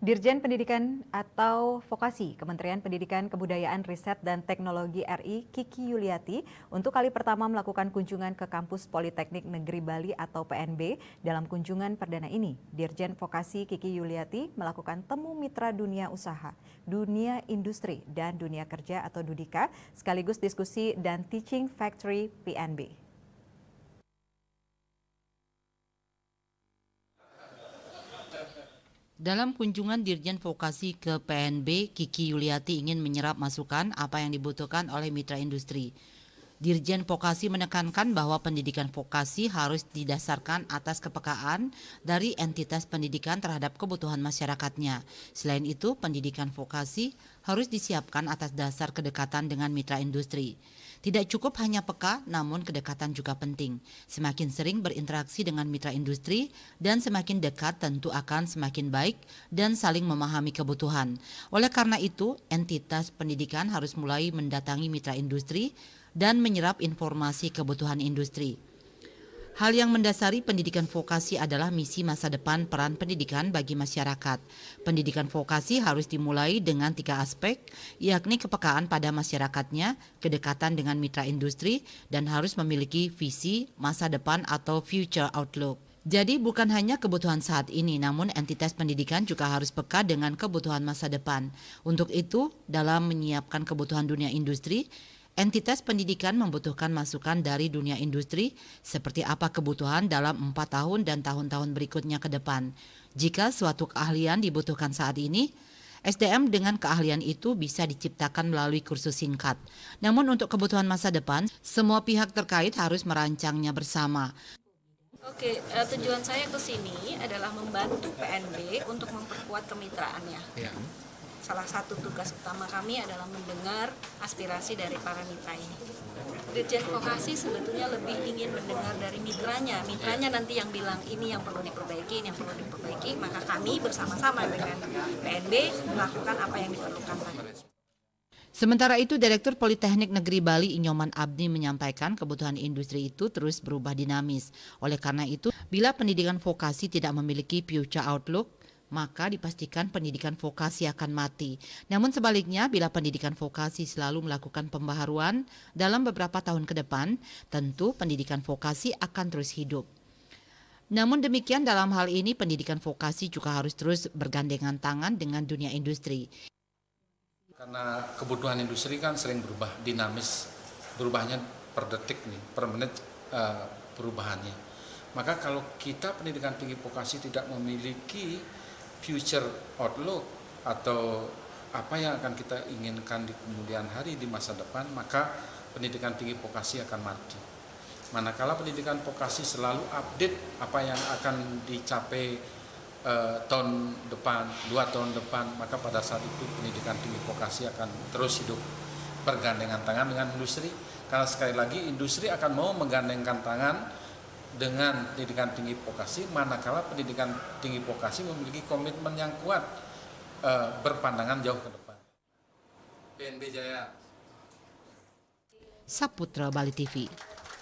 Dirjen Pendidikan atau Vokasi Kementerian Pendidikan Kebudayaan Riset dan Teknologi RI Kiki Yuliati untuk kali pertama melakukan kunjungan ke kampus Politeknik Negeri Bali atau PNB. Dalam kunjungan perdana ini, Dirjen Vokasi Kiki Yuliati melakukan temu mitra dunia usaha, dunia industri, dan dunia kerja atau Dudika, sekaligus diskusi dan teaching factory PNB. Dalam kunjungan Dirjen Vokasi ke PNB, Kiki Yuliati ingin menyerap masukan apa yang dibutuhkan oleh mitra industri. Dirjen Vokasi menekankan bahwa pendidikan vokasi harus didasarkan atas kepekaan dari entitas pendidikan terhadap kebutuhan masyarakatnya. Selain itu, pendidikan vokasi harus disiapkan atas dasar kedekatan dengan mitra industri. Tidak cukup hanya peka, namun kedekatan juga penting. Semakin sering berinteraksi dengan mitra industri dan semakin dekat tentu akan semakin baik dan saling memahami kebutuhan. Oleh karena itu, entitas pendidikan harus mulai mendatangi mitra industri dan menyerap informasi kebutuhan industri. Hal yang mendasari pendidikan vokasi adalah misi masa depan peran pendidikan bagi masyarakat. Pendidikan vokasi harus dimulai dengan 3 aspek, yakni kepekaan pada masyarakatnya, kedekatan dengan mitra industri, dan harus memiliki visi masa depan atau future outlook. Jadi bukan hanya kebutuhan saat ini, namun entitas pendidikan juga harus peka dengan kebutuhan masa depan. Untuk itu, dalam menyiapkan kebutuhan dunia industri, entitas pendidikan membutuhkan masukan dari dunia industri seperti apa kebutuhan dalam 4 tahun dan tahun-tahun berikutnya ke depan. Jika suatu keahlian dibutuhkan saat ini, SDM dengan keahlian itu bisa diciptakan melalui kursus singkat. Namun untuk kebutuhan masa depan, semua pihak terkait harus merancangnya bersama. Oke, tujuan saya ke sini adalah membantu PNB untuk memperkuat kemitraannya. Ya. Salah satu tugas utama kami adalah mendengar aspirasi dari para mitra ini. Dirjen Vokasi sebetulnya lebih ingin mendengar dari mitranya. Mitranya nanti yang bilang ini yang perlu diperbaiki, ini yang perlu diperbaiki, maka kami bersama-sama dengan PNB melakukan apa yang diperlukan. Sementara itu, Direktur Politeknik Negeri Bali Inyoman Abdi menyampaikan kebutuhan industri itu terus berubah dinamis. Oleh karena itu, bila pendidikan vokasi tidak memiliki future outlook, maka dipastikan pendidikan vokasi akan mati. Namun sebaliknya, bila pendidikan vokasi selalu melakukan pembaharuan dalam beberapa tahun ke depan, tentu pendidikan vokasi akan terus hidup. Namun demikian, dalam hal ini pendidikan vokasi juga harus terus bergandengan tangan dengan dunia industri. Karena kebutuhan industri kan sering berubah, dinamis, berubahnya per detik nih, per menit perubahannya. Maka kalau kita pendidikan tinggi vokasi tidak memiliki future outlook atau apa yang akan kita inginkan di kemudian hari di masa depan, maka pendidikan tinggi vokasi akan mati. Manakala pendidikan vokasi selalu update apa yang akan dicapai tahun depan, 2 tahun depan, maka pada saat itu pendidikan tinggi vokasi akan terus hidup bergandengan tangan dengan industri. Karena sekali lagi industri akan mau menggandengkan tangan dengan pendidikan tinggi vokasi, manakala pendidikan tinggi vokasi memiliki komitmen yang kuat berpandangan jauh ke depan. PNB Jaya. Saputra Bali TV.